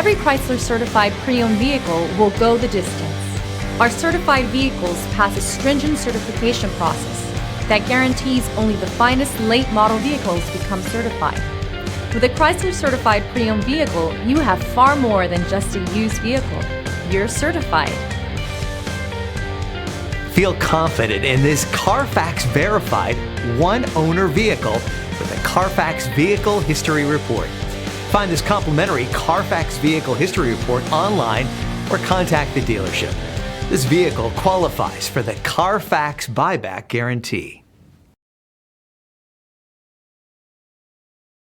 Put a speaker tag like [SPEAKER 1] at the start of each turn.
[SPEAKER 1] Every Chrysler certified pre-owned vehicle will go the distance. Our certified vehicles pass a stringent certification process that guarantees only the finest late model vehicles become certified. With a Chrysler certified pre-owned vehicle, you have far more than just a used vehicle. You're certified.
[SPEAKER 2] Feel confident in this Carfax verified one-owner vehicle with a Carfax Vehicle History Report. Find this complimentary Carfax Vehicle History Report online or contact the dealership. This vehicle qualifies for the Carfax Buyback Guarantee.